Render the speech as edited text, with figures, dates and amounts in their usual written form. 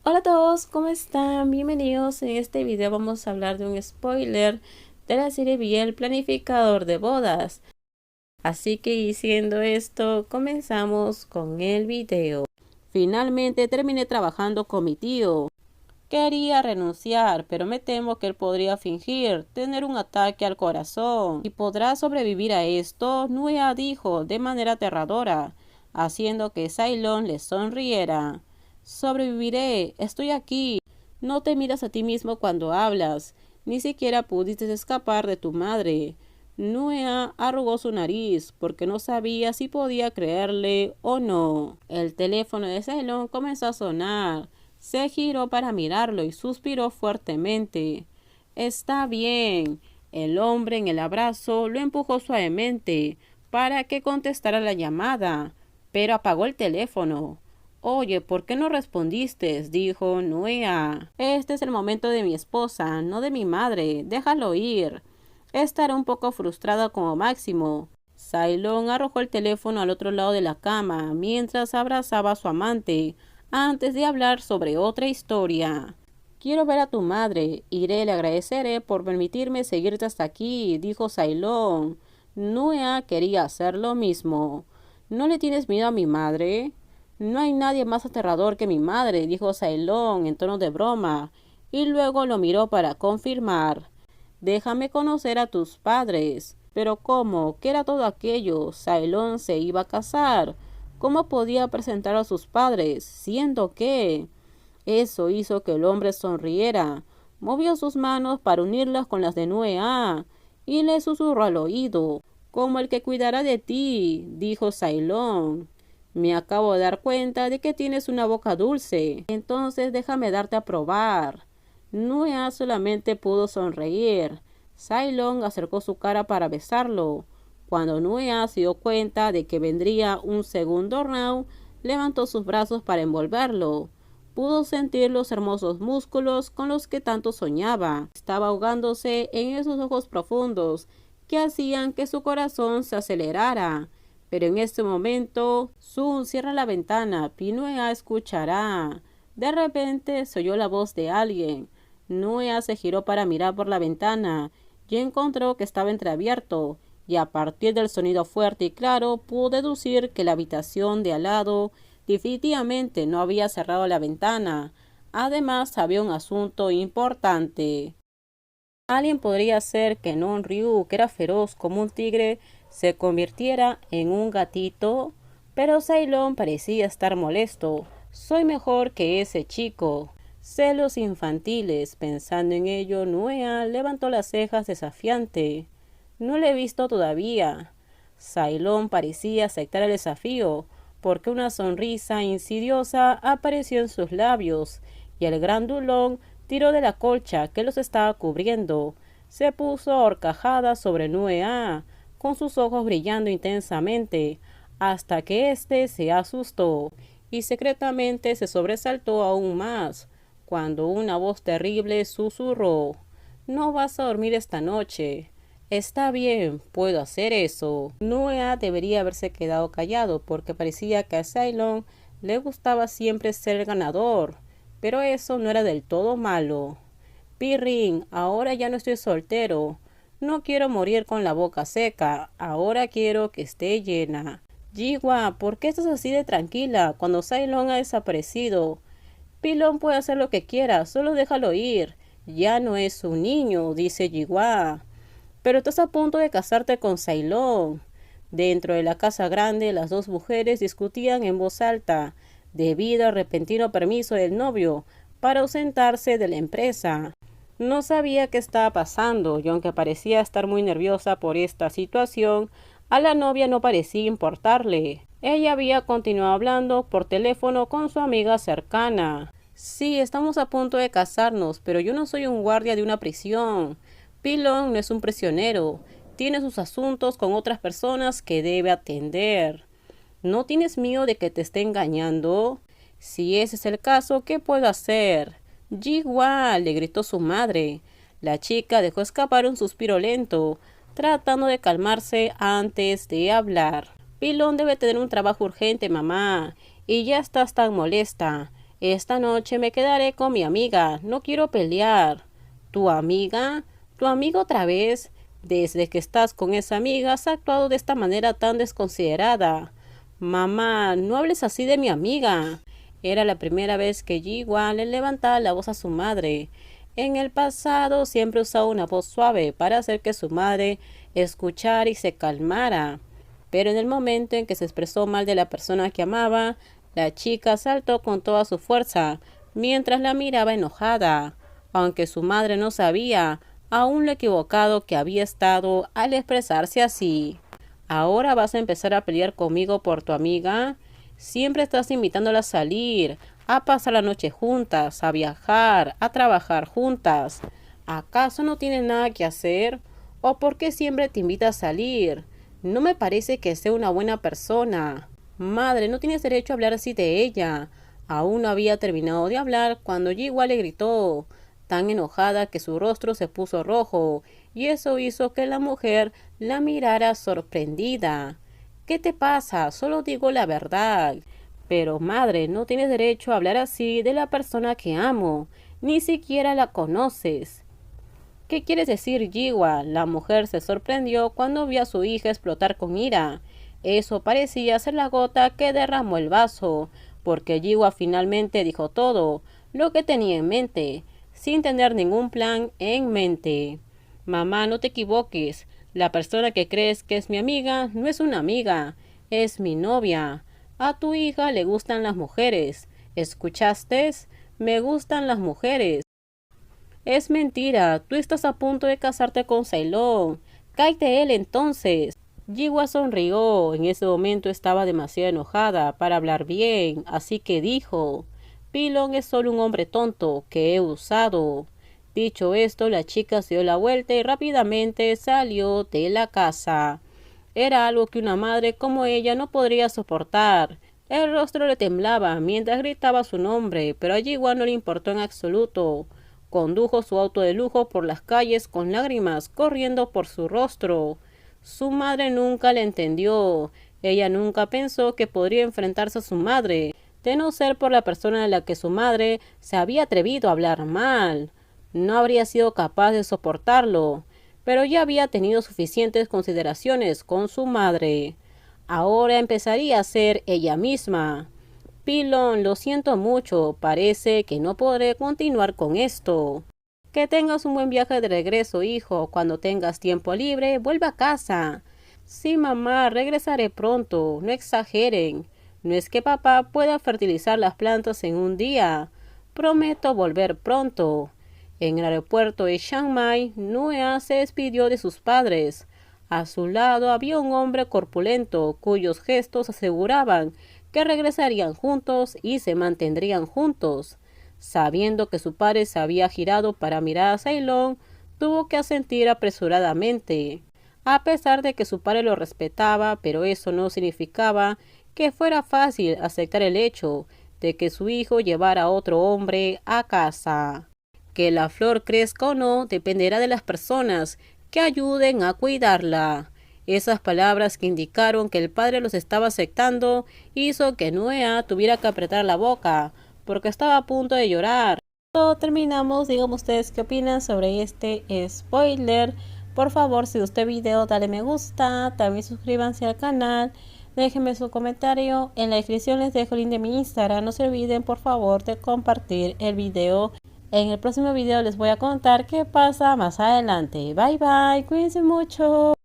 Hola a todos, ¿cómo están? Bienvenidos. En este video vamos a hablar de un spoiler de la serie BL Planificador de Bodas. Así que diciendo esto, comenzamos con el video. Finalmente terminé trabajando con mi tío. Quería renunciar, pero me temo que él podría fingir tener un ataque al corazón. ¿Y podrá sobrevivir a esto? Nuea dijo de manera aterradora, haciendo que Cylon le sonriera. Sobreviviré, estoy aquí. No te miras a ti mismo cuando hablas. Ni siquiera pudiste escapar de tu madre. Nuea arrugó su nariz porque no sabía si podía creerle o no. El teléfono de Cylon comenzó a sonar. Se giró para mirarlo y suspiró fuertemente. Está bien. El hombre en el abrazo lo empujó suavemente para que contestara la llamada, pero apagó el teléfono. Oye, ¿por qué no respondiste? Dijo Nuea. Este es el momento de mi esposa, no de mi madre. Déjalo ir. Estará un poco frustrada como máximo. Cylon arrojó el teléfono al otro lado de la cama mientras abrazaba a su amante antes de hablar sobre otra historia. Quiero ver a tu madre. Iré y le agradeceré por permitirme seguirte hasta aquí, dijo Cylon. Nuea quería hacer lo mismo. ¿No le tienes miedo a mi madre? No hay nadie más aterrador que mi madre, dijo Cylon en tono de broma, y luego lo miró para confirmar. Déjame conocer a tus padres. Pero ¿cómo? ¿Qué era todo aquello? Cylon se iba a casar. ¿Cómo podía presentar a sus padres? ¿Siendo qué? Eso hizo que el hombre sonriera. Movió sus manos para unirlas con las de Nuea y le susurró al oído. Como el que cuidará de ti, dijo Cylon. Me acabo de dar cuenta de que tienes una boca dulce. Entonces déjame darte a probar. Nuea solamente pudo sonreír. Cylon acercó su cara para besarlo. Cuando Nuea se dio cuenta de que vendría un segundo round, levantó sus brazos para envolverlo. Pudo sentir los hermosos músculos con los que tanto soñaba. Estaba ahogándose en esos ojos profundos que hacían que su corazón se acelerara. Pero en este momento, Sun cierra la ventana, Nuea escuchará. De repente se oyó la voz de alguien. Nuea se giró para mirar por la ventana y encontró que estaba entreabierto, y a partir del sonido fuerte y claro pudo deducir que la habitación de al lado definitivamente no había cerrado la ventana. Además había un asunto importante. Alguien podría hacer que Non-Ryu, que era feroz como un tigre, se convirtiera en un gatito, pero Cylon parecía estar molesto. Soy mejor que ese chico. Celos infantiles. Pensando en ello, Nuea levantó las cejas desafiante. No lo he visto todavía. Cylon parecía aceptar el desafío, porque una sonrisa insidiosa apareció en sus labios, y el grandulón tiró de la colcha que los estaba cubriendo. Se puso a horcajada sobre Nuea, con sus ojos brillando intensamente, hasta que éste se asustó, y secretamente se sobresaltó aún más, cuando una voz terrible susurró: «No vas a dormir esta noche». «Está bien, puedo hacer eso». Nuea debería haberse quedado callado porque parecía que a Cylon le gustaba siempre ser el ganador, pero eso no era del todo malo. «Pirrin, ahora ya no estoy soltero. No quiero morir con la boca seca, ahora quiero que esté llena». «Jiwa, ¿por qué estás así de tranquila cuando Cylon ha desaparecido?» «Pilón puede hacer lo que quiera, solo déjalo ir. Ya no es un niño», dice Jiwa. «Pero estás a punto de casarte con Cylon». Dentro de la casa grande, las dos mujeres discutían en voz alta, debido al repentino permiso del novio para ausentarse de la empresa. No sabía qué estaba pasando, y aunque parecía estar muy nerviosa por esta situación, a la novia no parecía importarle. Ella había continuado hablando por teléfono con su amiga cercana. «Sí, estamos a punto de casarnos, pero yo no soy un guardia de una prisión. Pilón no es un prisionero. Tiene sus asuntos con otras personas que debe atender». «¿No tienes miedo de que te esté engañando?» «Si ese es el caso, ¿qué puedo hacer?» «Jiwa», le gritó su madre. La chica dejó escapar un suspiro lento, tratando de calmarse antes de hablar. «Pilón debe tener un trabajo urgente, mamá, y ya estás tan molesta. Esta noche me quedaré con mi amiga, no quiero pelear. ¿Tu amiga? ¿Tu amiga otra vez? Desde que estás con esa amiga has actuado de esta manera tan desconsiderada. Mamá, no hables así de mi amiga. Era la primera vez que Jiwa le levantaba la voz a su madre. En el pasado siempre usaba una voz suave para hacer que su madre escuchara y se calmara. Pero en el momento en que se expresó mal de la persona que amaba, la chica saltó con toda su fuerza, mientras la miraba enojada, aunque su madre no sabía aún lo equivocado que había estado al expresarse así. ¿Ahora vas a empezar a pelear conmigo por tu amiga? Siempre estás invitándola a salir, a pasar la noche juntas, a viajar, a trabajar juntas. ¿Acaso no tienes nada que hacer? ¿O por qué siempre te invita a salir? No me parece que sea una buena persona. Madre, no tienes derecho a hablar así de ella. Aún no había terminado de hablar cuando Jiwa le gritó, tan enojada que su rostro se puso rojo, y eso hizo que la mujer la mirara sorprendida. ¿Qué te pasa? Solo digo la verdad. Pero madre, no tienes derecho a hablar así de la persona que amo. Ni siquiera la conoces. ¿Qué quieres decir, Jiwa? La mujer se sorprendió cuando vio a su hija explotar con ira. Eso parecía ser la gota que derramó el vaso, porque Jiwa finalmente dijo todo lo que tenía en mente, sin tener ningún plan en mente. Mamá, no te equivoques. La persona que crees que es mi amiga no es una amiga, es mi novia. A tu hija le gustan las mujeres. ¿Escuchaste? Me gustan las mujeres. Es mentira, tú estás a punto de casarte con Ceylon. Cállate él entonces. Jiwa sonrió. En ese momento estaba demasiado enojada para hablar bien, así que dijo, Pilon es solo un hombre tonto que he usado. Dicho esto, la chica se dio la vuelta y rápidamente salió de la casa. Era algo que una madre como ella no podría soportar. El rostro le temblaba mientras gritaba su nombre, pero a Jiwa no le importó en absoluto. Condujo su auto de lujo por las calles con lágrimas corriendo por su rostro. Su madre nunca le entendió. Ella nunca pensó que podría enfrentarse a su madre, de no ser por la persona de la que su madre se había atrevido a hablar mal. No habría sido capaz de soportarlo, pero ya había tenido suficientes consideraciones con su madre. Ahora empezaría a ser ella misma. Pilon, lo siento mucho, parece que no podré continuar con esto. Que tengas un buen viaje de regreso, hijo. Cuando tengas tiempo libre, vuelve a casa. Sí, mamá, regresaré pronto. No exageren. No es que papá pueda fertilizar las plantas en un día. Prometo volver pronto. En el aeropuerto de Chiang Mai, Nuea se despidió de sus padres. A su lado había un hombre corpulento, cuyos gestos aseguraban que regresarían juntos y se mantendrían juntos. Sabiendo que su padre se había girado para mirar a Ceylon, tuvo que asentir apresuradamente. A pesar de que su padre lo respetaba, pero eso no significaba que fuera fácil aceptar el hecho de que su hijo llevara a otro hombre a casa. Que la flor crezca o no dependerá de las personas que ayuden a cuidarla. Esas palabras que indicaron que el padre los estaba aceptando hizo que Nuea tuviera que apretar la boca, porque estaba a punto de llorar. Todo terminamos, díganme ustedes qué opinan sobre este spoiler. Por favor, si gustó el video, dale me gusta, también suscríbanse al canal, déjenme su comentario, en la descripción les dejo el link de mi Instagram, no se olviden por favor de compartir el video. En el próximo video les voy a contar qué pasa más adelante. Bye bye, cuídense mucho.